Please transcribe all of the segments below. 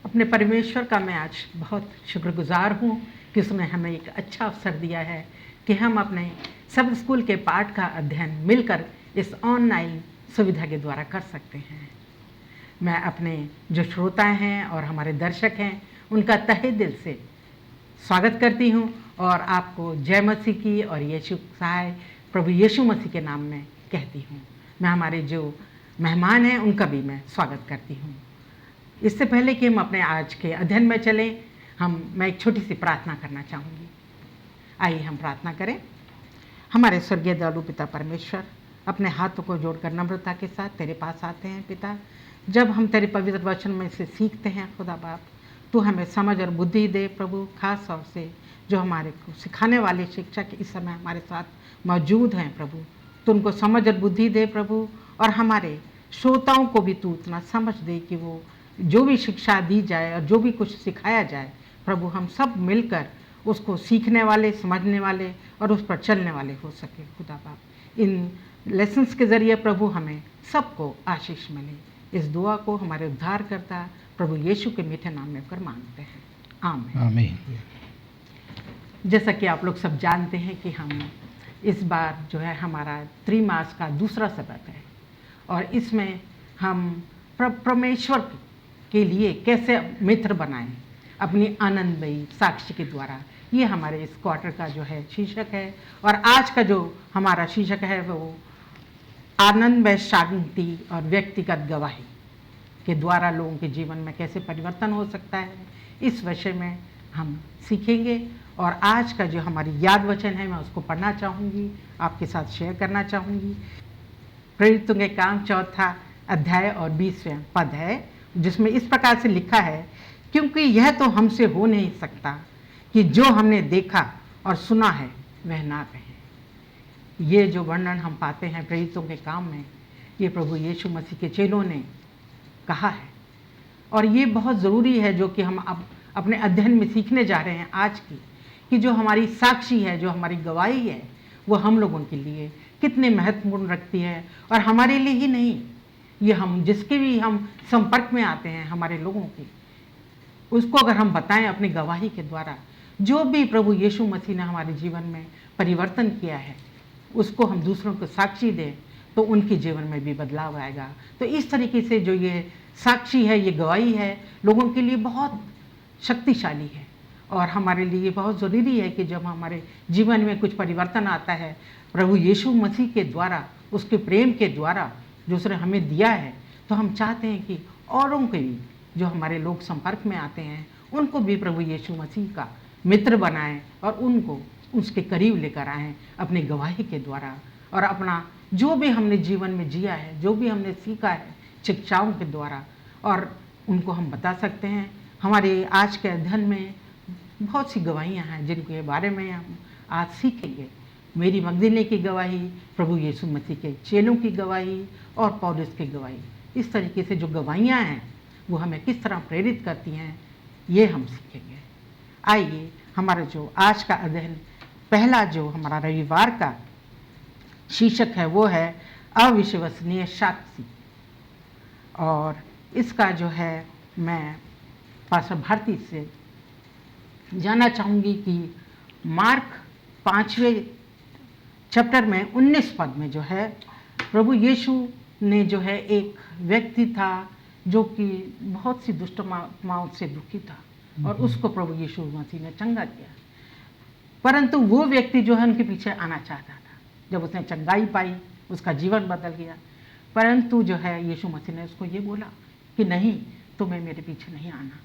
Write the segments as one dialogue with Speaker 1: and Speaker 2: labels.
Speaker 1: अपने परमेश्वर का मैं आज बहुत शुक्रगुजार हूँ कि उसने हमें एक अच्छा अवसर दिया है कि हम अपने सब स्कूल के पाठ का अध्ययन मिलकर इस ऑनलाइन सुविधा के द्वारा कर सकते हैं। मैं अपने जो श्रोता हैं और हमारे दर्शक हैं उनका तहे दिल से स्वागत करती हूँ और आपको जय मसीह की और यीशु सहाय प्रभु यीशु मसीह के नाम में कहती हूँ। मैं हमारे जो मेहमान हैं उनका भी मैं स्वागत करती हूँ। इससे पहले कि हम अपने आज के अध्ययन में चलें, मैं एक छोटी सी प्रार्थना करना चाहूँगी। आइए हम प्रार्थना करें। हमारे स्वर्गीय दयालु पिता परमेश्वर, अपने हाथों को जोड़कर नम्रता के साथ तेरे पास आते हैं पिता। जब हम तेरे पवित्र वचन में से सीखते हैं खुदा बाप, तू हमें समझ और बुद्धि दे प्रभु। खास तौर से जो हमारे को सिखाने वाले शिक्षक इस समय हमारे साथ मौजूद हैं प्रभु, तो उनको समझ और बुद्धि दे प्रभु। और हमारे श्रोताओं को भी तू इतना समझ दे कि वो जो भी शिक्षा दी जाए और जो भी कुछ सिखाया जाए प्रभु, हम सब मिलकर उसको सीखने वाले, समझने वाले और उस पर चलने वाले हो सके खुदा बाप। इन लेसन्स के ज़रिए प्रभु हमें सबको आशीष मिले। इस दुआ को हमारे उद्धारकर्ता प्रभु यीशु के मीठे नाम में कर मांगते हैं, आमीन।
Speaker 2: आमीन।
Speaker 1: जैसा कि आप लोग सब जानते हैं कि हम इस बार जो है हमारा त्रिमास का दूसरा सबक है और इसमें हम परमेश्वर के लिए कैसे मित्र बनाएं अपनी आनंदमयी साक्ष्य के द्वारा, ये हमारे इस क्वार्टर का जो है शीर्षक है। और आज का जो हमारा शीर्षक है वो आनंदमय शांति और व्यक्तिगत गवाही के द्वारा लोगों के जीवन में कैसे परिवर्तन हो सकता है, इस विषय में हम सीखेंगे। और आज का जो हमारी याद वचन है मैं उसको पढ़ना चाहूँगी, आपके साथ शेयर करना चाहूँगी। प्रेरितों के काम 4 अध्याय और 20वें पद है, जिसमें इस प्रकार से लिखा है, क्योंकि यह तो हमसे हो नहीं सकता कि जो हमने देखा और सुना है वह ना कहे। ये जो वर्णन हम पाते हैं प्रेरितों के काम में, ये प्रभु यीशु मसीह के चेलों ने कहा है और ये बहुत ज़रूरी है जो कि हम अब अपने अध्ययन में सीखने जा रहे हैं आज की, कि जो हमारी साक्षी है, जो हमारी गवाही है, वो हम लोगों के लिए कितने महत्वपूर्ण रखती है। और हमारे लिए ही नहीं, ये हम जिसके भी हम संपर्क में आते हैं हमारे लोगों की, उसको अगर हम बताएं अपनी गवाही के द्वारा, जो भी प्रभु यीशु मसीह ने हमारे जीवन में परिवर्तन किया है उसको हम दूसरों को साक्षी दें, तो उनके जीवन में भी बदलाव आएगा। तो इस तरीके से जो ये साक्षी है, ये गवाही है, लोगों के लिए बहुत शक्तिशाली है और हमारे लिए बहुत ज़रूरी है कि जब हमारे जीवन में कुछ परिवर्तन आता है प्रभु यीशु मसीह के द्वारा, उसके प्रेम के द्वारा जो उसने हमें दिया है, तो हम चाहते हैं कि औरों के भी जो हमारे लोग संपर्क में आते हैं उनको भी प्रभु यीशु मसीह का मित्र बनाएं और उनको उसके करीब लेकर आएं अपनी गवाही के द्वारा। और अपना जो भी हमने जीवन में जिया है, जो भी हमने सीखा है शिक्षाओं के द्वारा, और उनको हम बता सकते हैं। हमारे आज के अध्ययन में बहुत सी गवाहियाँ हैं जिनके बारे में हम आज सीखेंगे। मेरी मगदलीनी की गवाही, प्रभु यीशु मसीह के चेलों की गवाही और पौलुस की गवाही। इस तरीके से जो गवाहियाँ हैं वो हमें किस तरह प्रेरित करती हैं, ये हम सीखेंगे। आइए हमारा जो आज का अध्ययन, पहला जो हमारा रविवार का शीर्षक है वो है अविश्वसनीय साक्षी। और इसका जो है मैं पास्टर भारती से जानना चाहूँगी कि मार्क 5वें चैप्टर में 19 पद में जो है प्रभु यीशु ने जो है एक व्यक्ति था जो कि बहुत सी दुष्ट आत्माओं से दुखी था और उसको प्रभु यीशु मसीह ने चंगा किया। परंतु वो व्यक्ति जो है उनके पीछे आना चाहता था। जब उसने चंगाई पाई, उसका जीवन बदल गया। परंतु जो है यीशु मसीह ने उसको ये बोला कि नहीं, तुम्हें मेरे पीछे नहीं आना,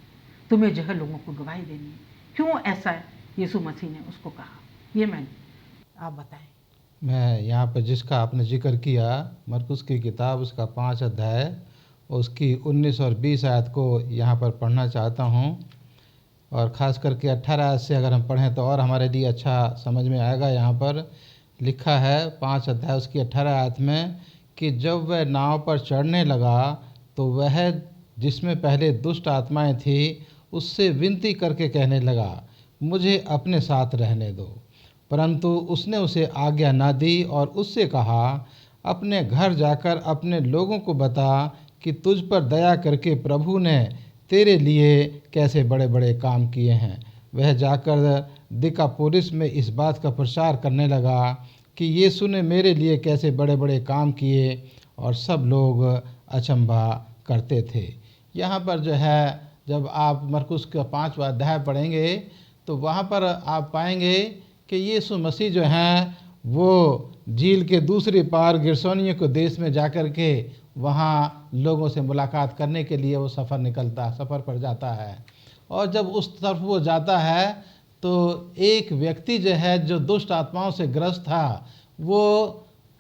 Speaker 1: तुम्हें जो है लोगों को गवाही देनी है। क्यों ऐसा यीशु मसीह ने उसको कहा, ये आप बताएं।
Speaker 2: मैं यहाँ पर जिसका आपने जिक्र किया, मरकुस की किताब उसका 5 अध्याय उसकी 19 और 20 आयत को यहाँ पर पढ़ना चाहता हूँ। और ख़ास करके 18 आयत से अगर हम पढ़ें तो और हमारे लिए अच्छा समझ में आएगा। यहाँ पर लिखा है 5 अध्याय उसकी 18 आयत में कि जब वह नाव पर चढ़ने लगा तो वह जिसमें पहले दुष्ट आत्माएं थी उससे विनती करके कहने लगा, मुझे अपने साथ रहने दो। परंतु उसने उसे आज्ञा न दी और उससे कहा, अपने घर जाकर अपने लोगों को बता कि तुझ पर दया करके प्रभु ने तेरे लिए कैसे बड़े बड़े काम किए हैं। वह जाकर दिकापुलिस में इस बात का प्रचार करने लगा कि यीशु ने मेरे लिए कैसे बड़े बड़े काम किए, और सब लोग अचंभा करते थे। यहाँ पर जो है, जब आप मरकुस का 5वां अध्याय पढ़ेंगे तो वहाँ पर आप पाएंगे कि यीशु मसीह जो हैं वो झील के दूसरी पार गिरसोनियों के देश में जाकर के वहाँ लोगों से मुलाकात करने के लिए वो सफ़र पर जाता है। और जब उस तरफ वो जाता है तो एक व्यक्ति जो है, जो दुष्ट आत्माओं से ग्रस्त था, वो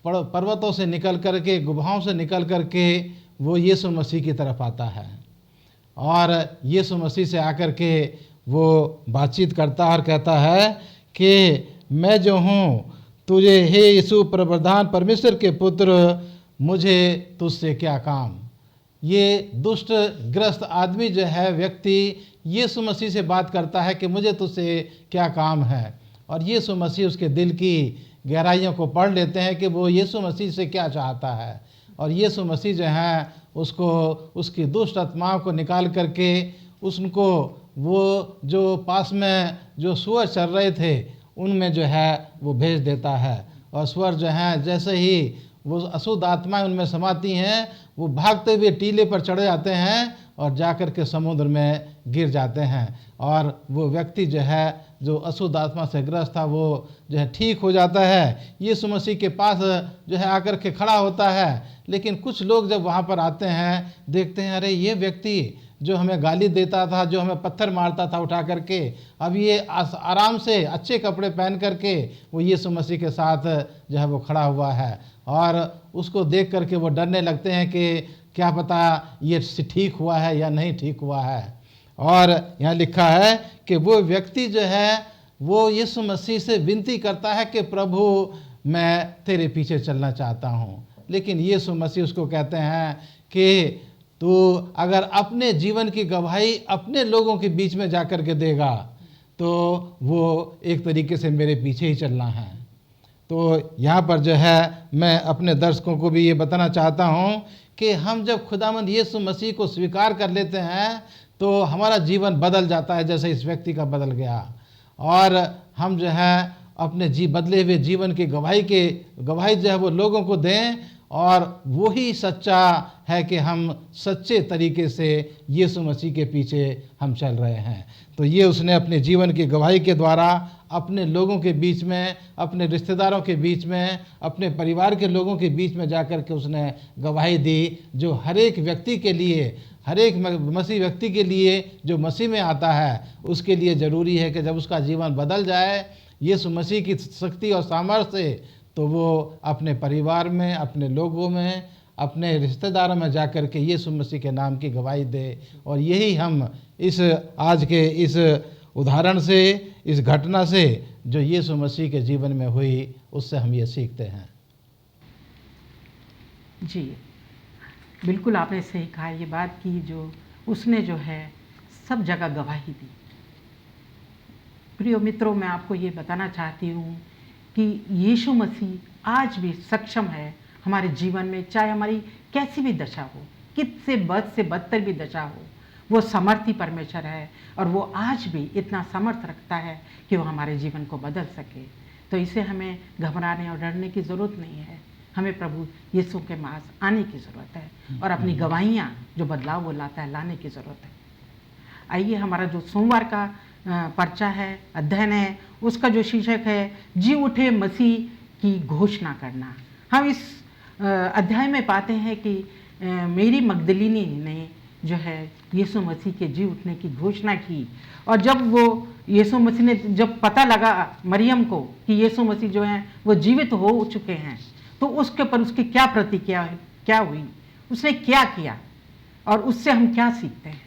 Speaker 2: पर्वतों से निकल कर के, गुफाओं से निकल कर के वो यीशु मसीह की तरफ आता है और यीशु मसीह से आकर के वो बातचीत करता है और कहता है कि मैं जो हूँ तुझे, हे यीशु प्रधान परमेश्वर के पुत्र, मुझे तुझसे क्या काम। ये दुष्ट ग्रस्त आदमी जो है, व्यक्ति, यीशु मसीह से बात करता है कि मुझे तुझसे क्या काम है। और यीशु मसीह उसके दिल की गहराइयों को पढ़ लेते हैं कि वो यीशु मसीह से क्या चाहता है। और यीशु मसीह जो है उसको, उसकी दुष्ट आत्माओं को निकाल करके उसको वो जो पास में जो सूअर चल रहे थे उनमें जो है वो भेज देता है। और सूअर जो हैं, जैसे ही वो अशुद्ध आत्माएं उनमें समाती हैं, वो भागते हुए टीले पर चढ़े जाते हैं और जाकर के समुद्र में गिर जाते हैं। और वो व्यक्ति जो है, जो अशुद्ध आत्मा से ग्रस्त था, वो जो है ठीक हो जाता है, यीशु मसीह के पास जो है आकर के खड़ा होता है। लेकिन कुछ लोग जब वहाँ पर आते हैं, देखते हैं, अरे ये व्यक्ति जो हमें गाली देता था, जो हमें पत्थर मारता था उठा करके, अब ये आराम से अच्छे कपड़े पहन करके वो यीशु मसीह के साथ जो है वो खड़ा हुआ है। और उसको देख करके वो डरने लगते हैं कि क्या पता ये ठीक हुआ है या नहीं ठीक हुआ है। और यहाँ लिखा है कि वो व्यक्ति जो है वो यीशु मसीह से विनती करता है कि प्रभु मैं तेरे पीछे चलना चाहता हूँ। लेकिन यीशु मसीह उसको कहते हैं कि तू अगर अपने जीवन की गवाही अपने लोगों के बीच में जाकर के देगा तो वो एक तरीके से मेरे पीछे ही चलना है। तो यहाँ पर जो है मैं अपने दर्शकों को भी ये बताना चाहता हूँ कि हम जब खुदावंद यीशु मसीह को स्वीकार कर लेते हैं तो हमारा जीवन बदल जाता है, जैसे इस व्यक्ति का बदल गया। और हम जो है अपने बदले हुए जीवन की गवाही जो है वो लोगों को दें। और वही सच्चा है कि हम सच्चे तरीके से यीशु मसीह के पीछे हम चल रहे हैं। तो ये उसने अपने जीवन की गवाही के द्वारा अपने लोगों के बीच में, अपने रिश्तेदारों के बीच में, अपने परिवार के लोगों के बीच में जाकर के उसने गवाही दी, जो हर एक व्यक्ति के लिए, हर एक मसीह व्यक्ति के लिए जो मसीह में आता है, उसके लिए ज़रूरी है कि जब उसका जीवन बदल जाए यीशु मसीह की शक्ति और सामर्थ्य से, तो वो अपने परिवार में, अपने लोगों में, अपने रिश्तेदारों में जाकर के यीशु मसीह के नाम की गवाही दे। और यही हम इस आज के इस उदाहरण से, इस घटना से जो यीशु मसीह के जीवन में हुई, उससे हम ये सीखते हैं।
Speaker 1: जी बिल्कुल, आपने सही कहा ये बात की, जो उसने जो है सब जगह गवाही दी। प्रिय मित्रों, मैं आपको ये बताना चाहती हूँ कि यीशु मसीह आज भी सक्षम है हमारे जीवन में, चाहे हमारी कैसी भी दशा हो, कितने बद से बदतर भी दशा हो, वो समर्थी परमेश्वर है। और वो आज भी इतना समर्थ रखता है कि वो हमारे जीवन को बदल सके। तो इसे हमें घबराने और डरने की ज़रूरत नहीं है। हमें प्रभु यीशु के पास आने की ज़रूरत है और अपनी गवाहियाँ जो बदलाव वो लाता है, लाने की ज़रूरत है। आइए, हमारा जो सोमवार का पर्चा है, अध्ययन है, उसका जो शीर्षक है जी उठे मसीह की घोषणा करना। हम इस अध्याय में पाते हैं कि मेरी मगदलीनी ने जो है यीशु मसीह के जी उठने की घोषणा की। और जब वो यीशु मसीह ने जब पता लगा मरियम को कि यीशु मसीह जो हैं वो जीवित हो चुके हैं, तो उसके ऊपर उसकी क्या प्रतिक्रिया क्या हुई, उसने क्या किया और उससे हम क्या सीखते हैं,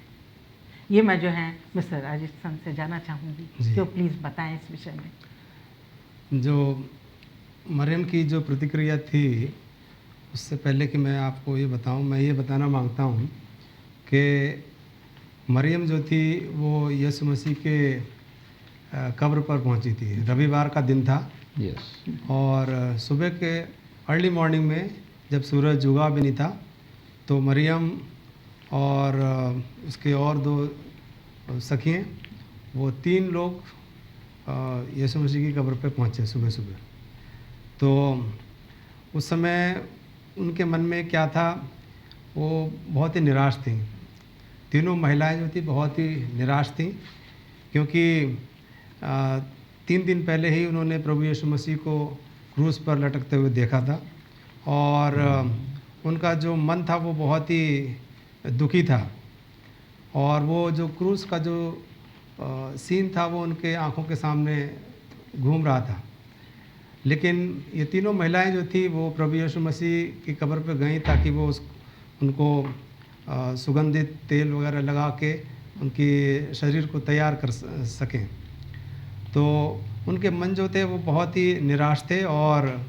Speaker 1: ये मैं जो है मिस्टर राजस्थान से जानना चाहूँगी। तो प्लीज़ बताएं इस विषय में।
Speaker 3: जो मरियम की जो प्रतिक्रिया थी, उससे पहले कि मैं आपको ये बताऊं, मैं ये बताना मांगता हूं कि मरियम जो थी वो यीशु मसीह के कब्र पर पहुंची थी। रविवार का दिन था। और सुबह के अर्ली मॉर्निंग में जब सूरज उगा भी नहीं था, तो मरियम और उसके और 2 सखियाँ, वो 3 लोग यीशु मसीह की कब्र पे पहुँचे सुबह सुबह। तो उस समय उनके मन में क्या था, वो बहुत ही निराश थी। तीनों महिलाएं जो थी बहुत ही निराश थी, क्योंकि 3 दिन पहले ही उन्होंने प्रभु यीशु मसीह को क्रूस पर लटकते हुए देखा था, और उनका जो मन था वो बहुत ही दुखी था, और वो जो क्रूस का जो सीन था वो उनके आंखों के सामने घूम रहा था। लेकिन ये तीनों महिलाएं जो थी वो प्रभु यीशु मसीह की कब्र पर गईं ताकि वो उनको सुगंधित तेल वगैरह लगा के उनके शरीर को तैयार कर सकें। तो उनके मन जो थे वो बहुत ही निराश थे, और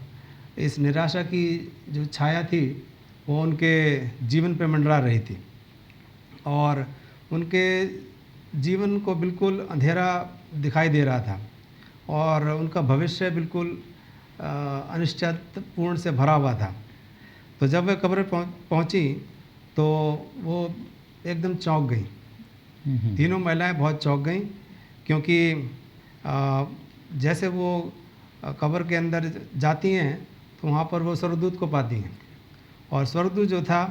Speaker 3: इस निराशा की जो छाया थी वो उनके जीवन पे मंडरा रही थी, और उनके जीवन को बिल्कुल अंधेरा दिखाई दे रहा था, और उनका भविष्य बिल्कुल अनिश्चितपूर्ण से भरा हुआ था। तो जब वे कब्र पहुंची तो वो एकदम चौंक गई। तीनों महिलाएं बहुत चौंक गईं, क्योंकि जैसे वो कब्र के अंदर जाती हैं तो वहाँ पर वो स्वर्गदूत को पाती हैं, और स्वर्गदूत जो था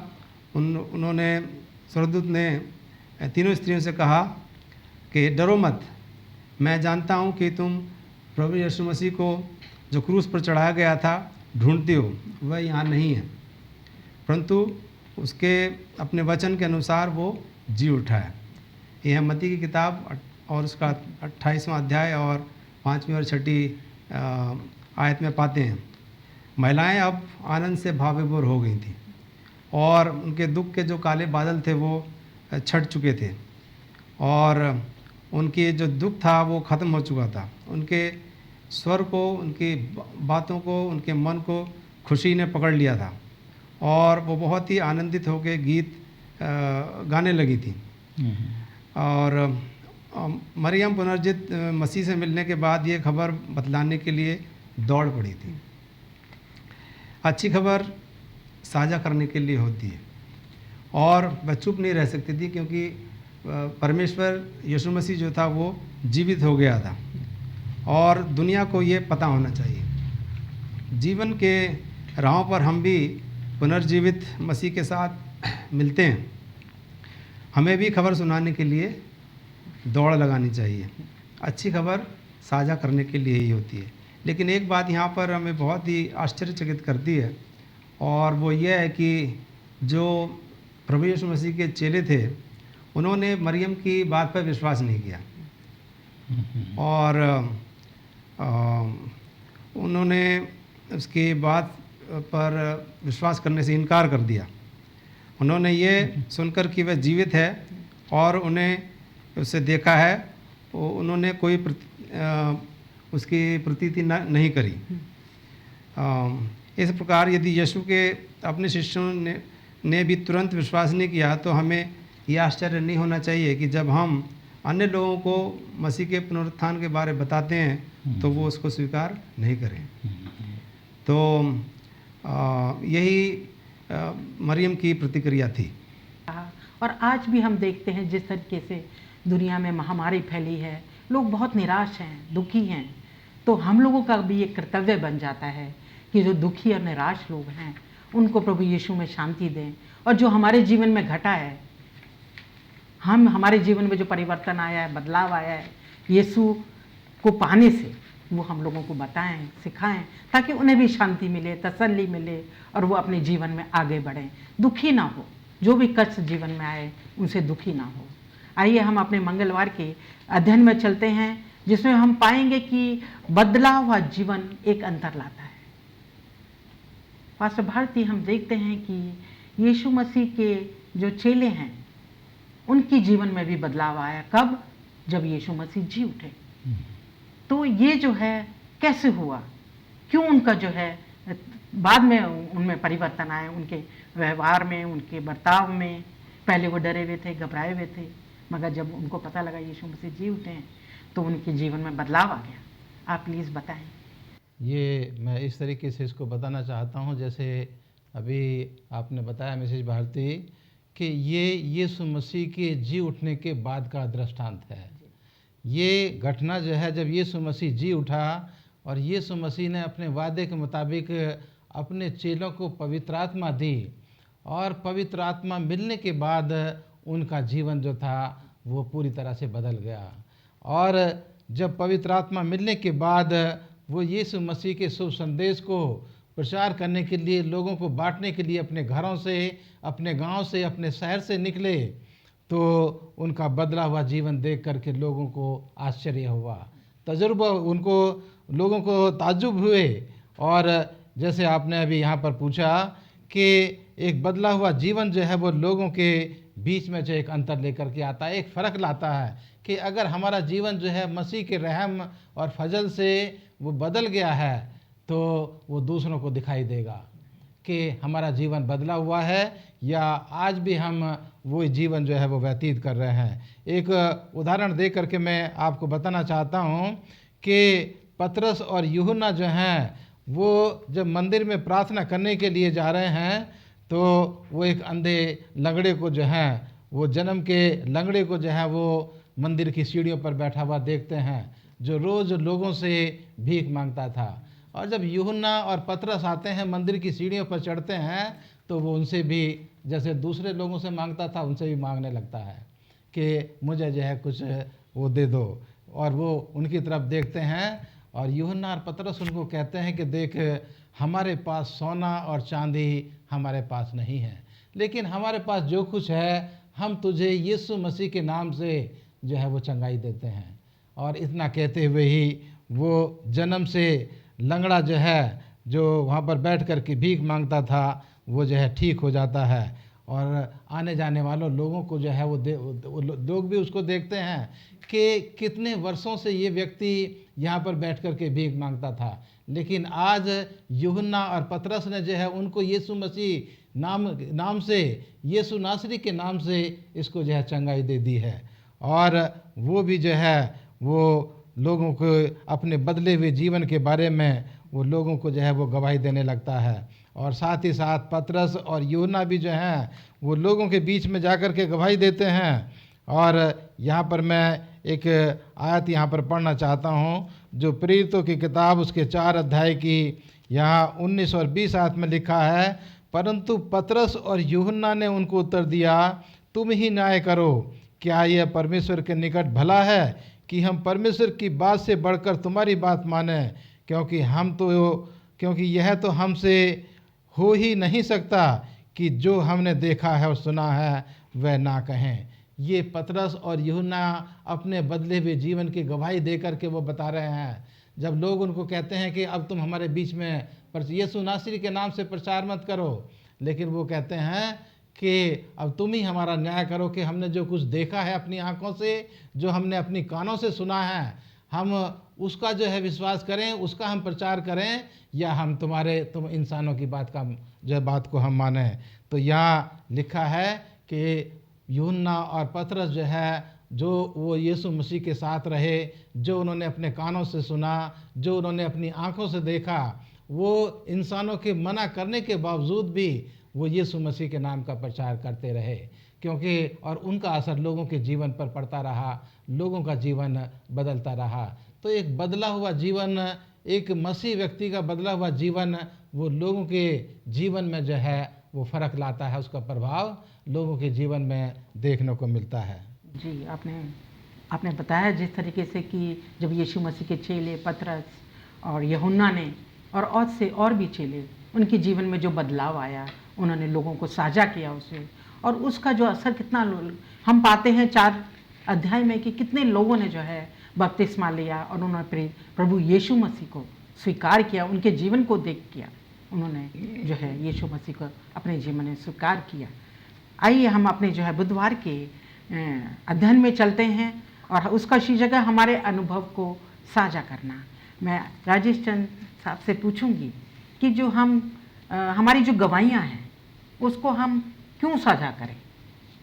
Speaker 3: स्वर्गदूत ने तीनों स्त्रियों से कहा कि डरो मत, मैं जानता हूँ कि तुम प्रभु यीशु मसीह को जो क्रूस पर चढ़ाया गया था ढूंढती हो, वह यहाँ नहीं है, परंतु उसके अपने वचन के अनुसार वो जी उठा है। यह मत्ती की किताब और उसका 28वां अध्याय और 5वीं और 6वीं आयत में पाते हैं। महिलाएं अब आनंद से भाव विभोर हो गई थीं, और उनके दुख के जो काले बादल थे वो छट चुके थे, और उनकी जो दुख था वो ख़त्म हो चुका था। उनके स्वर को, उनकी बातों को, उनके मन को खुशी ने पकड़ लिया था, और वो बहुत ही आनंदित होकर गीत गाने लगी थी। और मरियम पुनर्जित मसीह से मिलने के बाद ये खबर बतलाने के लिए दौड़ पड़ी थी। अच्छी खबर साझा करने के लिए होती है, और वह चुप नहीं रह सकती थी, क्योंकि परमेश्वर यीशु मसीह जो था वो जीवित हो गया था, और दुनिया को ये पता होना चाहिए। जीवन के राहों पर हम भी पुनर्जीवित मसीह के साथ मिलते हैं, हमें भी खबर सुनाने के लिए दौड़ लगानी चाहिए। अच्छी खबर साझा करने के लिए ही होती है। लेकिन एक बात यहाँ पर हमें बहुत ही आश्चर्यचकित करती है, और वो ये है कि जो प्रभु यीशु मसीह के चेले थे उन्होंने मरियम की बात पर विश्वास नहीं किया, और उन्होंने उसकी बात पर विश्वास करने से इनकार कर दिया। उन्होंने ये सुनकर कि वह जीवित है और उन्हें उससे देखा है, उन्होंने कोई उसकी प्रतीति नहीं करी। इस प्रकार यदि यीशु के अपने शिष्यों ने भी तुरंत विश्वास नहीं किया, तो हमें यह आश्चर्य नहीं होना चाहिए कि जब हम अन्य लोगों को मसीह के पुनरुत्थान के बारे बताते हैं तो वो उसको स्वीकार नहीं करें। तो यही मरियम की प्रतिक्रिया थी।
Speaker 1: और आज भी हम देखते हैं जिस तरीके से दुनिया में महामारी फैली है, लोग बहुत निराश हैं, दुखी हैं। तो हम लोगों का भी एक कर्तव्य बन जाता है कि जो दुखी और निराश लोग हैं उनको प्रभु यीशु में शांति दें, और जो हमारे जीवन में घटा है, हमारे जीवन में जो परिवर्तन आया है, बदलाव आया है यीशु को पाने से, वो हम लोगों को बताएं, सिखाएं, ताकि उन्हें भी शांति मिले, तसल्ली मिले, और वो अपने जीवन में आगे बढ़ें, दुखी ना हो। जो भी कष्ट जीवन में आए उनसे दुखी ना हो। आइए हम अपने मंगलवार के अध्ययन में चलते हैं, जिसमें हम पाएंगे कि बदला हुआ जीवन एक अंतर लाता है। पास्टर भारती, हम देखते हैं कि यीशु मसीह के जो चेले हैं उनके जीवन में भी बदलाव आया। कब? जब यीशु मसीह जी उठे। तो ये जो है कैसे हुआ, क्यों उनका जो है बाद में उनमें परिवर्तन आया, उनके व्यवहार में, उनके बर्ताव में। पहले वो डरे हुए थे, घबराए हुए थे, मगर जब उनको पता लगा यीशु मसीह जी उठे हैं तो उनके जीवन में बदलाव आ गया। आप प्लीज़ बताएं।
Speaker 2: ये मैं इस तरीके से इसको बताना चाहता हूँ, जैसे अभी आपने बताया मिसेज भारती कि ये यीशु मसीह के जी उठने के बाद का दृष्टांत है। ये घटना जो है जब यीशु मसीह जी उठा और यीशु मसीह ने अपने वादे के मुताबिक अपने चेलों को पवित्र आत्मा दी, और पवित्र आत्मा मिलने के बाद उनका जीवन जो था वो पूरी तरह से बदल गया। और जब पवित्र आत्मा मिलने के बाद वो यीशु मसीह के शुभ संदेश को प्रचार करने के लिए, लोगों को बांटने के लिए अपने घरों से, अपने गांव से, अपने शहर से निकले, तो उनका बदला हुआ जीवन देख करके लोगों को आश्चर्य हुआ, तजुर्बा, उनको लोगों को ताज्जुब हुए। और जैसे आपने अभी यहाँ पर पूछा कि एक बदला हुआ जीवन जो है वो लोगों के बीच में जो एक अंतर लेकर के आता है, एक फ़र्क लाता है कि अगर हमारा जीवन जो है मसीह के रहम और फजल से वो बदल गया है तो वो दूसरों को दिखाई देगा कि हमारा जीवन बदला हुआ है, या आज भी हम वो जीवन जो है वो व्यतीत कर रहे हैं। एक उदाहरण दे करके मैं आपको बताना चाहता हूँ कि पतरस और यूहन्ना जो हैं वो जब मंदिर में प्रार्थना करने के लिए जा रहे हैं तो वो एक अंधे लंगड़े को जो है, वो जन्म के लंगड़े को जो है वो मंदिर की सीढ़ियों पर बैठा हुआ देखते हैं, जो रोज़ लोगों से भीख मांगता था। और जब यूहन्ना और पतरस आते हैं, मंदिर की सीढ़ियों पर चढ़ते हैं, तो वो उनसे भी जैसे दूसरे लोगों से मांगता था उनसे भी मांगने लगता है कि मुझे जो है कुछ वो दे दो। और वो उनकी तरफ देखते हैं और यूहन्ना और पतरस उनको कहते हैं कि देख, हमारे पास सोना और चांदी हमारे पास नहीं है, लेकिन हमारे पास जो कुछ है हम तुझे यीशु मसीह के नाम से जो है वो चंगाई देते हैं। और इतना कहते हुए ही वो जन्म से लंगड़ा जो है, जो वहाँ पर बैठ कर के भीख मांगता था, वो जो है ठीक हो जाता है। और आने जाने वालों लोगों को जो है वो लोग भी उसको देखते हैं कि कितने वर्षों से ये व्यक्ति यहाँ पर बैठ कर के भीख मांगता था, लेकिन आज यूहन्ना और पतरस ने जो है उनको यीशु मसीह नाम से, यीशु नासरी के नाम से इसको जो है चंगाई दे दी है। और वो भी जो है वो लोगों को अपने बदले हुए जीवन के बारे में वो लोगों को जो है वो गवाही देने लगता है। और साथ ही साथ पतरस और यूहन्ना भी जो हैं वो लोगों के बीच में जाकर के गवाही देते हैं। और यहाँ पर मैं एक आयत यहाँ पर पढ़ना चाहता हूँ जो प्रेरितों की किताब उसके 4 अध्याय की यहाँ 19 और 20 आयत में लिखा है, परंतु पतरस और यूहन्ना ने उनको उत्तर दिया, तुम ही न्याय करो, क्या यह परमेश्वर के निकट भला है कि हम परमेश्वर की बात से बढ़कर तुम्हारी बात माने, क्योंकि यह तो हमसे हो ही नहीं सकता कि जो हमने देखा है और सुना है वह ना कहें। ये पतरस और यूहन्ना अपने बदले हुए जीवन की गवाही दे करके वो बता रहे हैं। जब लोग उनको कहते हैं कि अब तुम हमारे बीच में यीशु नासरी के नाम से प्रचार मत करो, लेकिन वो कहते हैं कि अब तुम ही हमारा न्याय करो कि हमने जो कुछ देखा है अपनी आंखों से, जो हमने अपनी कानों से सुना है, हम उसका जो है विश्वास करें, उसका हम प्रचार करें, या हम तुम इंसानों की बात को हम माने। तो यहाँ लिखा है कि यूहन्ना और पतरस जो है, जो वो यीशु मसीह के साथ रहे, जो उन्होंने अपने कानों से सुना, जो उन्होंने अपनी आंखों से देखा, वो इंसानों के मना करने के बावजूद भी वो यीशु मसीह के नाम का प्रचार करते रहे, क्योंकि और उनका असर लोगों के जीवन पर पड़ता रहा, लोगों का जीवन बदलता रहा। तो एक बदला हुआ जीवन, एक मसीह व्यक्ति का बदला हुआ जीवन वो लोगों के जीवन में जो है वो फ़र्क लाता है, उसका प्रभाव लोगों के जीवन में देखने को मिलता है।
Speaker 1: जी, आपने बताया जिस तरीके से कि जब यीशु मसीह के चेले पतरस और यूहन्ना ने और भी चेले, उनके जीवन में जो बदलाव आया, उन्होंने लोगों को साझा किया उसे, और उसका जो असर कितना हम पाते हैं 4 अध्याय में कि कितने लोगों ने जो है बपतिस्मा लिया और उन्होंने प्रभु यीशु मसीह को स्वीकार किया, उनके जीवन को देख किया, उन्होंने जो है यीशु मसीह को अपने जीवन में स्वीकार किया। आइए हम अपने जो है बुधवार के अध्ययन में चलते हैं और उसका शीर्षक है हमारे अनुभव को साझा करना। मैं राजेश चंद साहब से पूछूंगी कि जो हमारी जो गवाहियाँ हैं उसको हम क्यों साझा करें,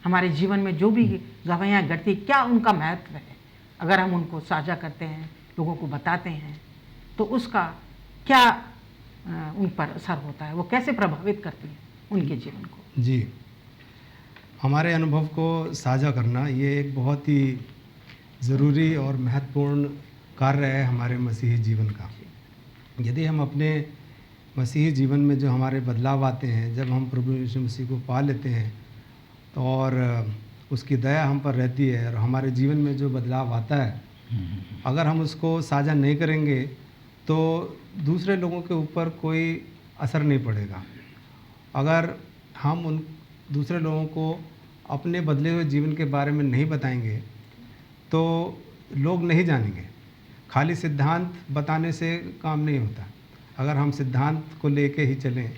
Speaker 1: हमारे जीवन में जो भी गवाहियाँ घटती, क्या उनका महत्व है, अगर हम उनको साझा करते हैं, लोगों को बताते हैं, तो उसका क्या उन पर असर होता है, वो कैसे प्रभावित करती है उनके जीवन को।
Speaker 3: जी, हमारे अनुभव को साझा करना ये एक बहुत ही ज़रूरी और महत्वपूर्ण कार्य है हमारे मसीही जीवन का। यदि हम अपने मसीही जीवन में जो हमारे बदलाव आते हैं, जब हम प्रभु यीशु मसीह को पा लेते हैं और उसकी दया हम पर रहती है और हमारे जीवन में जो बदलाव आता है, अगर हम उसको साझा नहीं करेंगे तो दूसरे लोगों के ऊपर कोई असर नहीं पड़ेगा। अगर हम उन दूसरे लोगों को अपने बदले हुए जीवन के बारे में नहीं बताएंगे तो लोग नहीं जानेंगे। खाली सिद्धांत बताने से काम नहीं होता। अगर हम सिद्धांत को लेके ही चलें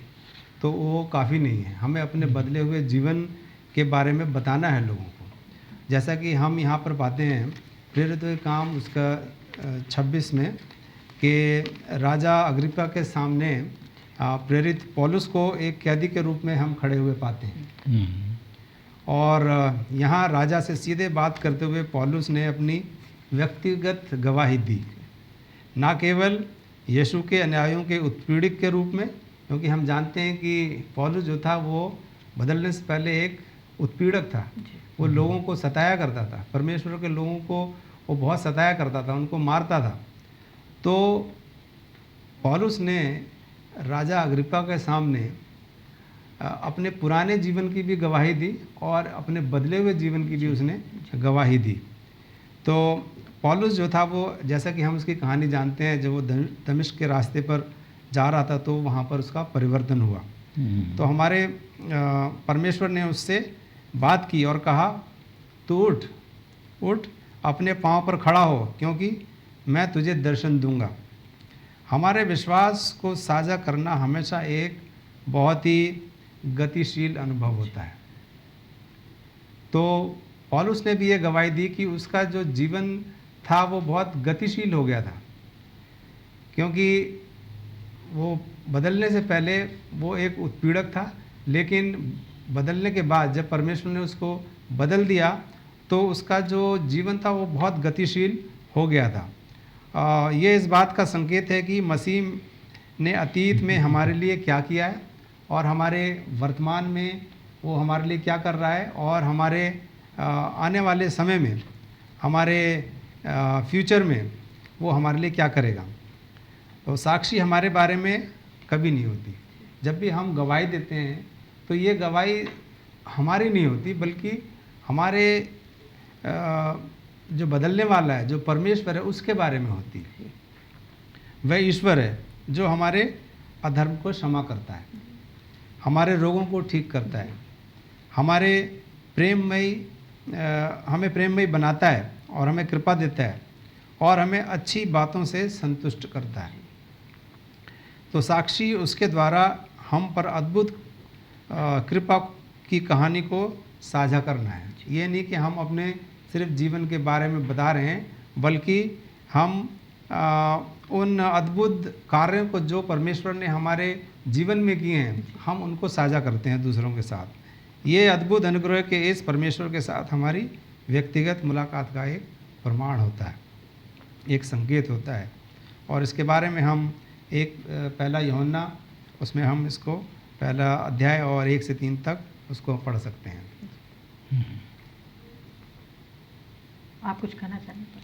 Speaker 3: तो वो काफ़ी नहीं है। हमें अपने बदले हुए जीवन के बारे में बताना है लोगों को। जैसा कि हम यहाँ पर पाते हैं प्रेरित के काम उसका 26 में कि राजा अग्रिप्पा के सामने प्रेरित पौलुस को एक कैदी के रूप में हम खड़े हुए पाते हैं। और यहाँ राजा से सीधे बात करते हुए पौलुस ने अपनी व्यक्तिगत गवाही दी, ना केवल यीशु के अनुयायियों के उत्पीड़क के रूप में, क्योंकि हम जानते हैं कि पौलुस जो था वो बदलने से पहले एक उत्पीड़क था। वो लोगों को सताया करता था, परमेश्वर के लोगों को वो बहुत सताया करता था, उनको मारता था। तो पौलुस ने राजा अग्रिप्पा के सामने अपने पुराने जीवन की भी गवाही दी और अपने बदले हुए जीवन की भी उसने गवाही दी। तो पौलुस जो था वो, जैसा कि हम उसकी कहानी जानते हैं, जब वो दमिश्क के रास्ते पर जा रहा था तो वहाँ पर उसका परिवर्तन हुआ। तो हमारे परमेश्वर ने उससे बात की और कहा, तू उठ उठ, अपने पाँव पर खड़ा हो, क्योंकि मैं तुझे दर्शन दूंगा। हमारे विश्वास को साझा करना हमेशा एक बहुत ही गतिशील अनुभव होता है। तो पौलुस ने भी ये गवाही दी कि उसका जो जीवन था वो बहुत गतिशील हो गया था, क्योंकि वो बदलने से पहले वो एक उत्पीड़क था, लेकिन बदलने के बाद जब परमेश्वर ने उसको बदल दिया तो उसका जो जीवन था वो बहुत गतिशील हो गया था। ये इस बात का संकेत है कि मसीह ने अतीत में हमारे लिए क्या किया है और हमारे वर्तमान में वो हमारे लिए क्या कर रहा है और हमारे आने वाले समय में, हमारे फ्यूचर में वो हमारे लिए क्या करेगा। तो साक्षी हमारे बारे में कभी नहीं होती। जब भी हम गवाही देते हैं तो ये गवाही हमारी नहीं होती, बल्कि हमारे जो बदलने वाला है, जो परमेश्वर है, उसके बारे में होती है। वह ईश्वर है जो हमारे अधर्म को क्षमा करता है, हमारे रोगों को ठीक करता है, हमारे हमें प्रेममयी बनाता है और हमें कृपा देता है और हमें अच्छी बातों से संतुष्ट करता है। तो साक्षी उसके द्वारा हम पर अद्भुत कृपा की कहानी को साझा करना है। ये नहीं कि हम अपने सिर्फ जीवन के बारे में बता रहे हैं, बल्कि हम उन अद्भुत कार्यों को जो परमेश्वर ने हमारे जीवन में किए हैं, हम उनको साझा करते हैं दूसरों के साथ। ये अद्भुत अनुग्रह के इस परमेश्वर के साथ हमारी व्यक्तिगत मुलाकात का एक प्रमाण होता है, एक संकेत होता है। और इसके बारे में हम एक पहला यूहन्ना, उसमें हम इसको पहला अध्याय और 1 से 3 तक उसको पढ़ सकते हैं।
Speaker 1: आप कुछ कहना चाहेंगे?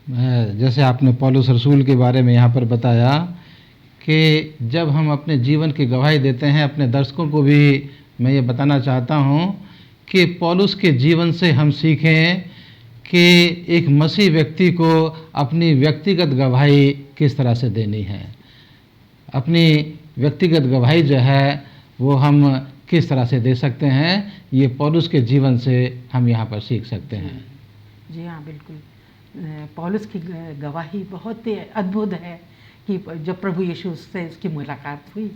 Speaker 2: मैं, जैसे आपने पौलुस रसूल के बारे में यहाँ पर बताया कि जब हम अपने जीवन की गवाही देते हैं, अपने दर्शकों को भी मैं ये बताना चाहता हूँ कि पौलुस के जीवन से हम सीखें कि एक मसीह व्यक्ति को अपनी व्यक्तिगत गवाही किस तरह से देनी है। अपनी व्यक्तिगत गवाही जो है वो हम किस तरह से दे सकते हैं, ये पौलुस के जीवन से हम यहाँ पर सीख सकते हैं।
Speaker 1: जी हाँ, बिल्कुल। पौलुस की गवाही बहुत ही अद्भुत है कि जब प्रभु यीशु से उसकी मुलाकात हुई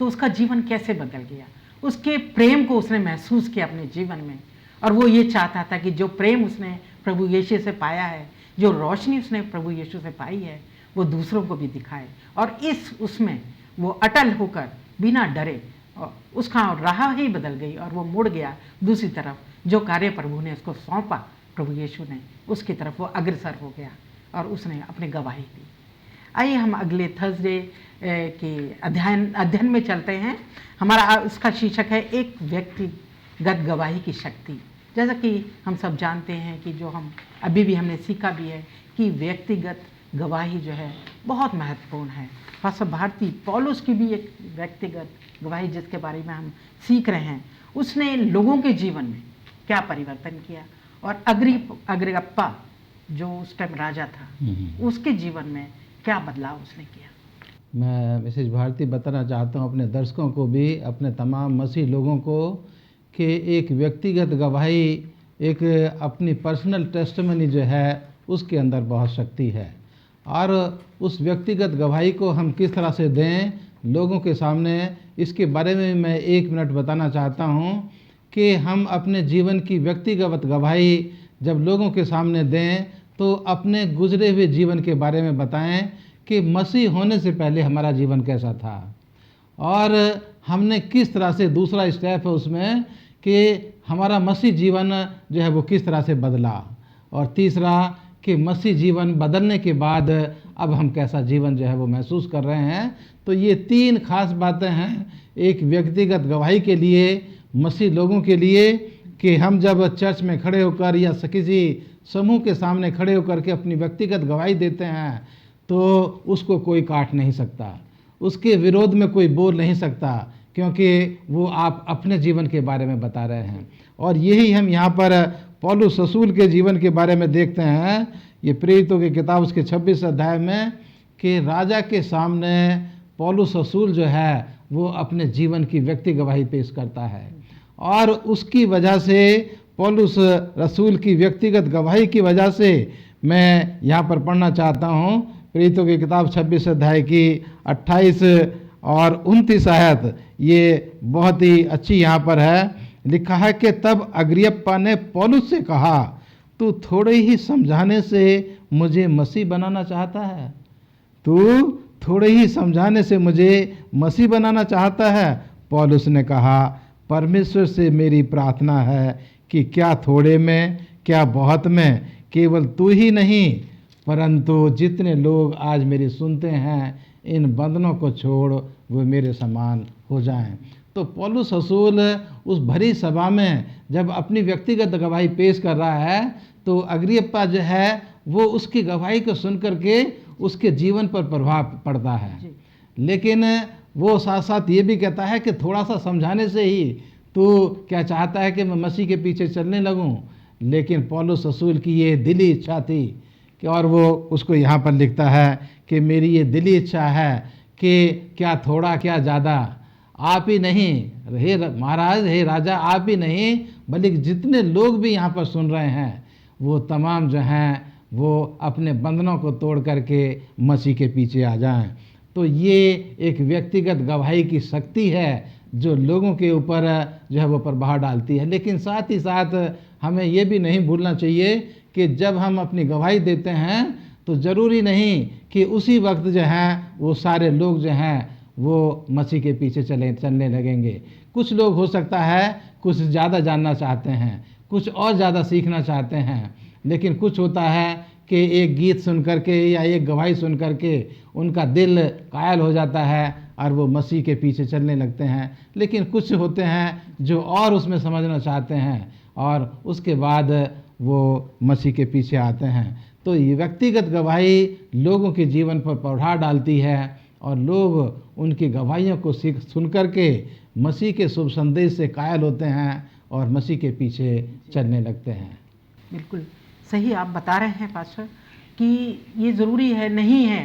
Speaker 1: तो उसका जीवन कैसे बदल गया। उसके प्रेम को उसने महसूस किया अपने जीवन में, और वो ये चाहता था कि जो प्रेम उसने प्रभु यीशु से पाया है, जो रोशनी उसने प्रभु यीशु से पाई है, वो दूसरों को भी दिखाए। और उसमें वो अटल होकर बिना डरे, उसका राह ही बदल गई और वो मुड़ गया दूसरी तरफ। जो कार्य प्रभु ने उसको सौंपा, प्रभु यीशु ने, उसकी तरफ वो अग्रसर हो गया और उसने अपनी गवाही दी। आइए हम अगले थर्सडे के अध्ययन में चलते हैं। हमारा उसका शीर्षक है एक व्यक्ति व्यक्तिगत गवाही की शक्ति। जैसा कि हम सब जानते हैं कि जो हम अभी भी हमने सीखा भी है कि व्यक्तिगत गवाही जो है बहुत महत्वपूर्ण है। पास्टर भारती पौलुस की भी एक व्यक्तिगत गवाही जिसके बारे में हम सीख रहे हैं, उसने लोगों के जीवन में क्या परिवर्तन किया, और अग्रिप्पा जो उस टाइम राजा था उसके जीवन में क्या बदलाव उसने किया।
Speaker 2: मैं मिसेज भारती बताना चाहता हूँ अपने दर्शकों को भी, अपने तमाम मसीह लोगों को, कि एक व्यक्तिगत गवाही, एक अपनी पर्सनल टेस्टिमनी जो है उसके अंदर बहुत शक्ति है। और उस व्यक्तिगत गवाही को हम किस तरह से दें लोगों के सामने, इसके बारे में मैं 1 मिनट बताना चाहता हूँ कि हम अपने जीवन की व्यक्तिगत गवाही जब लोगों के सामने दें तो अपने गुजरे हुए जीवन के बारे में बताएं कि मसीह होने से पहले हमारा जीवन कैसा था और हमने किस तरह से, दूसरा स्टेप है उसमें कि हमारा मसीह जीवन जो है वो किस तरह से बदला, और तीसरा कि मसीह जीवन बदलने के बाद अब हम कैसा जीवन जो है वो महसूस कर रहे हैं। तो ये 3 खास बातें हैं एक व्यक्तिगत गवाही के लिए, मसीह लोगों के लिए, कि हम जब चर्च में खड़े होकर या किसी समूह के सामने खड़े होकर के अपनी व्यक्तिगत गवाही देते हैं तो उसको कोई काट नहीं सकता, उसके विरोध में कोई बोल नहीं सकता, क्योंकि वो आप अपने जीवन के बारे में बता रहे हैं। और यही हम यहाँ पर पौलुस रसूल के जीवन के बारे में देखते हैं, ये प्रेरितों की किताब उसके 26 अध्याय में, कि राजा के सामने पौलुस रसूल जो है वो अपने जीवन की व्यक्ति गवाही पेश करता है। और उसकी वजह से, पौलुस रसूल की व्यक्तिगत गवाही की वजह से, मैं यहाँ पर पढ़ना चाहता हूँ प्रेरितों की किताब 26 अध्याय की 28 और 29 आयत, ये बहुत ही अच्छी यहाँ पर है। लिखा है कि तब अग्रिप्पा ने पौलुस से कहा, तू थोड़े ही समझाने से मुझे मसीह बनाना चाहता है? तू थोड़े ही समझाने से मुझे मसीह बनाना चाहता है? पौलुस ने कहा, परमेश्वर से मेरी प्रार्थना है कि क्या थोड़े में क्या बहुत में, केवल तू ही नहीं परंतु जितने लोग आज मेरी सुनते हैं, इन बंधनों को छोड़ वो मेरे समान हो जाएं। तो पौलुस रसूल उस भरी सभा में जब अपनी व्यक्तिगत गवाही पेश कर रहा है तो अग्रिप्पा जो है वो उसकी गवाही को सुन करके उसके जीवन पर प्रभाव पड़ता है। लेकिन वो साथ साथ ये भी कहता है कि थोड़ा सा समझाने से ही तू क्या चाहता है कि मैं मसीह के पीछे चलने लगूं। लेकिन पौलुस रसूल की ये दिली इच्छा थी कि, और वो उसको यहाँ पर लिखता है कि मेरी ये दिली इच्छा है कि क्या थोड़ा क्या ज़्यादा, आप ही नहीं हे महाराज, हे राजा, आप ही नहीं बल्कि जितने लोग भी यहाँ पर सुन रहे हैं वो तमाम जो हैं वो अपने बंधनों को तोड़ करके मसीह के पीछे आ जाएं। तो ये एक व्यक्तिगत गवाही की शक्ति है जो लोगों के ऊपर जो है वो प्रभाव डालती है। लेकिन साथ ही साथ हमें ये भी नहीं भूलना चाहिए कि जब हम अपनी गवाही देते हैं तो ज़रूरी नहीं कि उसी वक्त जो है वो सारे लोग जो हैं वो मसीह के पीछे चलने लगेंगे। कुछ लोग हो सकता है कुछ ज़्यादा जानना चाहते हैं, कुछ और ज़्यादा सीखना चाहते हैं, लेकिन कुछ होता है कि एक गीत सुन करके या एक गवाही सुन करके उनका दिल कायल हो जाता है और वो मसीह के पीछे चलने लगते हैं। लेकिन कुछ होते हैं जो और उसमें समझना चाहते हैं और उसके बाद वो मसीह के पीछे आते हैं। तो ये व्यक्तिगत गवाही लोगों के जीवन पर प्रभाव डालती है और लोग उनकी गवाहियों को सुन करके मसीह के शुभ संदेश से कायल होते हैं और मसीह के पीछे चलने लगते हैं।
Speaker 1: बिल्कुल सही आप बता रहे हैं पास्टर कि ये ज़रूरी है नहीं है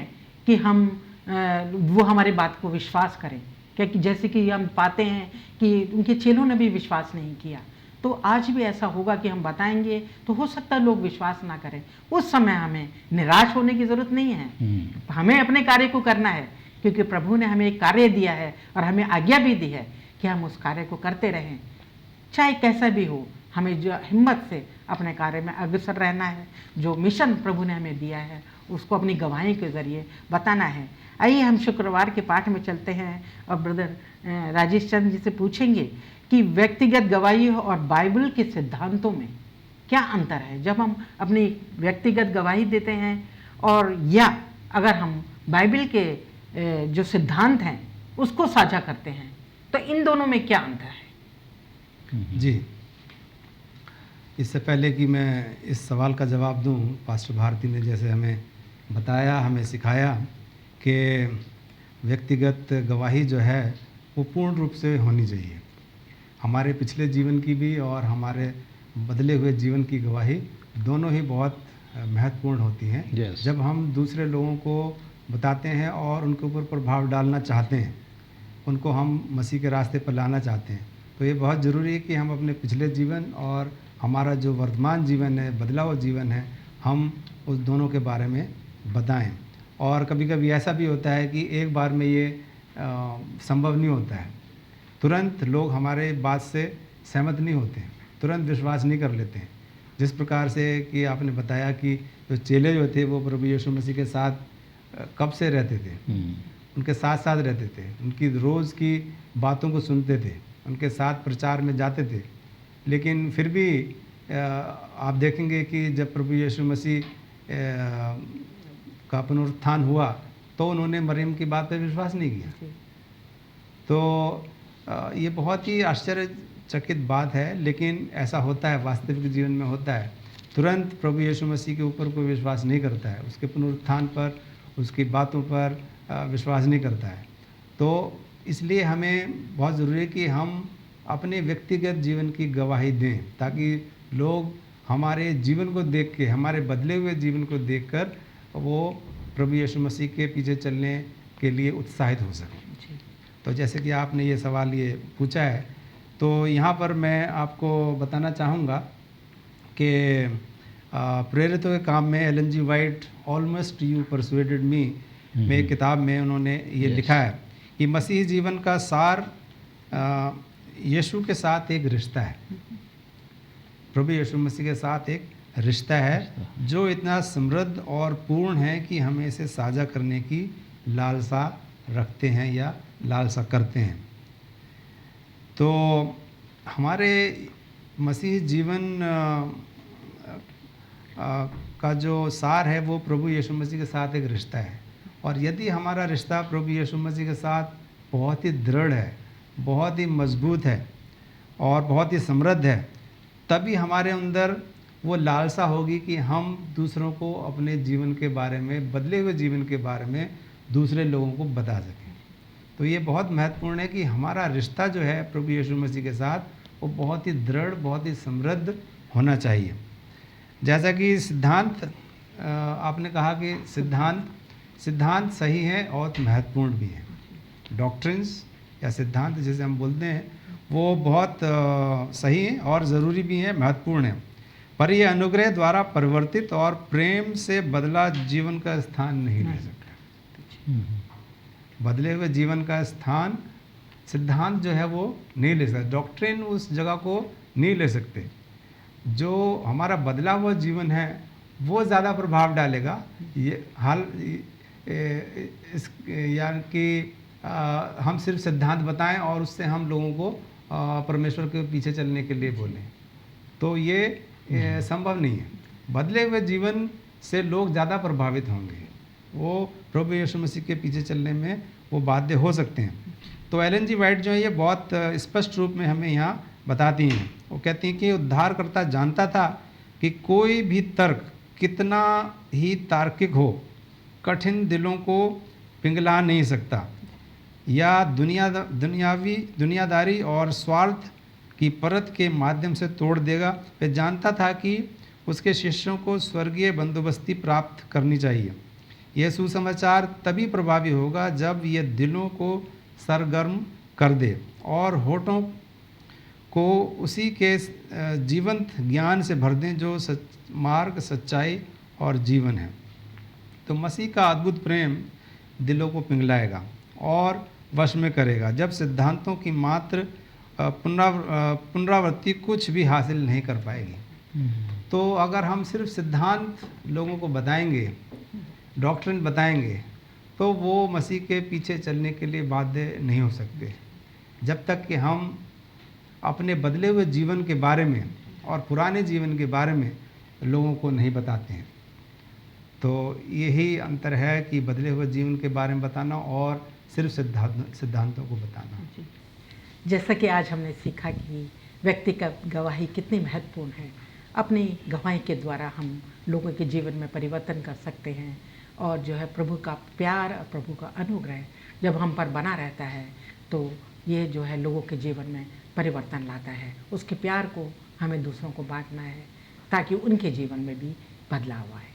Speaker 1: कि हम वो हमारी बात को विश्वास करें, क्योंकि जैसे कि हम पाते हैं कि उनके चेलों ने भी विश्वास नहीं किया। तो आज भी ऐसा होगा कि हम बताएंगे तो हो सकता है लोग विश्वास ना करें। उस समय हमें निराश होने की ज़रूरत नहीं है, हमें अपने कार्य को करना है, क्योंकि प्रभु ने हमें एक कार्य दिया है और हमें आज्ञा भी दी है कि हम उस कार्य को करते रहें, चाहे कैसा भी हो। हमें जो हिम्मत से अपने कार्य में अग्रसर रहना है, जो मिशन प्रभु ने हमें दिया है उसको अपनी गवाही के ज़रिए बताना है। आइए हम शुक्रवार के पाठ में चलते हैं और ब्रदर राजेश चंद्र जी से पूछेंगे कि व्यक्तिगत गवाही और बाइबल के सिद्धांतों में क्या अंतर है जब हम अपनी व्यक्तिगत गवाही देते हैं और या अगर हम बाइबल के जो सिद्धांत हैं उसको साझा करते हैं, तो इन दोनों में क्या अंतर है?
Speaker 3: जी, इससे पहले कि मैं इस सवाल का जवाब दूं, पास्टर भारती ने जैसे हमें बताया, हमें सिखाया कि व्यक्तिगत गवाही जो है वो पूर्ण रूप से होनी चाहिए। हमारे पिछले जीवन की भी और हमारे बदले हुए जीवन की गवाही दोनों ही बहुत महत्वपूर्ण होती हैं।
Speaker 2: Yes.
Speaker 3: जब हम दूसरे लोगों को बताते हैं और उनके ऊपर प्रभाव डालना चाहते हैं, उनको हम मसीह के रास्ते पर लाना चाहते हैं, तो ये बहुत ज़रूरी है कि हम अपने पिछले जीवन और हमारा जो वर्तमान जीवन है, बदला हुआ जीवन है, हम उस दोनों के बारे में बताएं। और कभी कभी ऐसा भी होता है कि एक बार में ये संभव नहीं होता है, तुरंत लोग हमारे बात से सहमत नहीं होते हैं, तुरंत विश्वास नहीं कर लेते हैं। जिस प्रकार से कि आपने बताया कि जो चेले जो थे वो प्रभु यीशु मसीह के साथ कब से रहते थे, उनके साथ साथ रहते थे, उनकी रोज़ की बातों को सुनते थे, उनके साथ प्रचार में जाते थे, लेकिन फिर भी आप देखेंगे कि जब प्रभु यीशु मसीह का पुनरुत्थान हुआ तो उन्होंने मरियम की बात पर विश्वास नहीं किया। तो ये बहुत ही आश्चर्यचकित बात है, लेकिन ऐसा होता है, वास्तविक जीवन में होता है। तुरंत प्रभु यीशु मसीह के ऊपर कोई विश्वास नहीं करता है, उसके पुनरुत्थान पर, उसकी बातों पर विश्वास नहीं करता है। तो इसलिए हमें बहुत ज़रूरी है कि हम अपने व्यक्तिगत जीवन की गवाही दें, ताकि लोग हमारे जीवन को देख के, हमारे बदले हुए जीवन को देखकर वो प्रभु यीशु मसीह के पीछे चलने के लिए उत्साहित हो सकें। तो जैसे कि आपने ये सवाल ये पूछा है, तो यहाँ पर मैं आपको बताना चाहूँगा कि प्रेरितों के काम में Ellen G White almost you persuaded me में किताब में उन्होंने ये लिखा है कि मसीही जीवन का सार यीशु के साथ एक रिश्ता है। प्रभु यीशु मसीह के साथ एक रिश्ता है जो इतना समृद्ध और पूर्ण है कि हमें इसे साझा करने की लालसा रखते हैं या लालसा करते हैं। तो हमारे मसीह जीवन का जो सार है वो प्रभु यीशु मसीह के साथ एक रिश्ता है, और यदि हमारा रिश्ता प्रभु यीशु मसीह के साथ बहुत ही दृढ़ है, बहुत ही मजबूत है और बहुत ही समृद्ध है, तभी हमारे अंदर वो लालसा होगी कि हम दूसरों को अपने जीवन के बारे में, बदले हुए जीवन के बारे में दूसरे लोगों को बता सकें। तो ये बहुत महत्वपूर्ण है कि हमारा रिश्ता जो है प्रभु यीशु मसीह के साथ वो बहुत ही दृढ़, बहुत ही समृद्ध होना चाहिए। जैसा कि सिद्धांत आपने कहा कि सिद्धांत सही है और महत्वपूर्ण भी है। डॉक्ट्रिन्स या सिद्धांत जैसे हम बोलते हैं वो बहुत सही हैं और ज़रूरी भी हैं, महत्वपूर्ण हैं, पर यह अनुग्रह द्वारा परिवर्तित और प्रेम से बदला जीवन का स्थान नहीं ले सकता। बदले हुए जीवन का स्थान सिद्धांत जो है वो नहीं ले सकता, डॉक्ट्रिन उस जगह को नहीं ले सकते। जो हमारा बदला हुआ जीवन है वो ज़्यादा प्रभाव डालेगा। ये हाल यानी कि हम सिर्फ सिद्धांत बताएं और उससे हम लोगों को परमेश्वर के पीछे चलने के लिए बोलें, तो ये संभव नहीं है। बदले हुए जीवन से लोग ज़्यादा प्रभावित होंगे, वो प्रभु यीशु मसीह के पीछे चलने में वो बाध्य हो सकते हैं। तो एलन जी वाइट जो है ये बहुत स्पष्ट रूप में हमें यहाँ बताती हैं। वो कहती हैं कि उद्धारकर्ता जानता था कि कोई भी तर्क कितना ही तार्किक हो, कठिन दिलों को पिघला नहीं सकता या दुनियादारी और स्वार्थ की परत के माध्यम से तोड़ देगा। वह जानता था कि उसके शिष्यों को स्वर्गीय बंदोबस्ती प्राप्त करनी चाहिए। यह सुसमाचार तभी प्रभावी होगा जब यह दिलों को सरगर्म कर दे और होठों को उसी के जीवंत ज्ञान से भर दें जो मार्ग, सच्चाई और जीवन है। तो मसीह का अद्भुत प्रेम दिलों को पिघलाएगा और वश में करेगा जब सिद्धांतों की मात्र पुनरावृत्ति कुछ भी हासिल नहीं कर पाएगी। तो अगर हम सिर्फ सिद्धांत लोगों को बताएंगे, डॉक्ट्रिन बताएंगे, तो वो मसीह के पीछे चलने के लिए बाध्य नहीं हो सकते जब तक कि हम अपने बदले हुए जीवन के बारे में और पुराने जीवन के बारे में लोगों को नहीं बताते हैं। तो यही अंतर है कि बदले हुए जीवन के बारे में बताना और सिर्फ सिद्धांतों को बताना।
Speaker 1: जैसा कि आज हमने सीखा कि व्यक्तिगत गवाही कितनी महत्वपूर्ण है। अपनी गवाही के द्वारा हम लोगों के जीवन में परिवर्तन कर सकते हैं और जो है प्रभु का प्यार और प्रभु का अनुग्रह जब हम पर बना रहता है तो ये जो है लोगों के जीवन में परिवर्तन लाता है। उसके प्यार को हमें दूसरों को बांटना है ताकि उनके जीवन में भी बदलाव आए।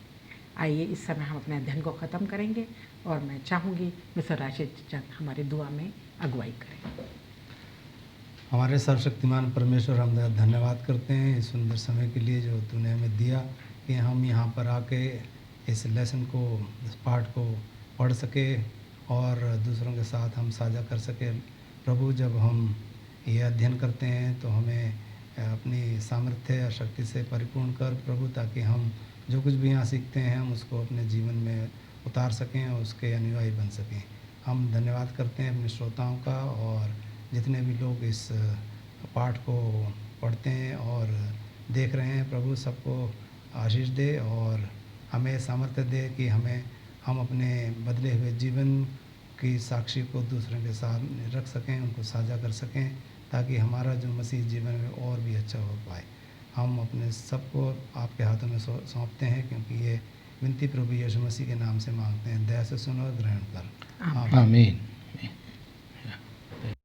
Speaker 1: आइए इस समय हम अपने अध्ययन को ख़त्म करेंगे और मैं चाहूँगी मिस्टर राशिद चंद हमारी दुआ में अगुवाई करें।
Speaker 3: हमारे सर्वशक्तिमान परमेश्वर, हम धन्यवाद करते हैं इस सुंदर समय के लिए जो तूने हमें दिया कि हम यहाँ पर आके इस लेसन को, इस पाठ को पढ़ सके और दूसरों के साथ हम साझा कर सके। प्रभु, जब हम ये अध्ययन करते हैं तो हमें अपनी सामर्थ्य और शक्ति से परिपूर्ण कर प्रभु, ताकि हम जो कुछ भी यहाँ सीखते हैं हम उसको अपने जीवन में उतार सकें और उसके अनुयायी बन सकें। हम धन्यवाद करते हैं अपने श्रोताओं का और जितने भी लोग इस पाठ को पढ़ते हैं और देख रहे हैं। प्रभु, सबको आशीष दे और हमें सामर्थ्य दे कि हम अपने बदले हुए जीवन की साक्षी को दूसरों के साथ रख सकें, उनको साझा कर सकें, ताकि हमारा जो मसीह जीवन में और भी अच्छा हो पाए। हम अपने सबको आपके हाथों में सौंपते हैं, क्योंकि ये विनती प्रभु यीशु मसीह के नाम से मांगते हैं। दया से सुनो, ग्रहण कर।
Speaker 2: आमीन।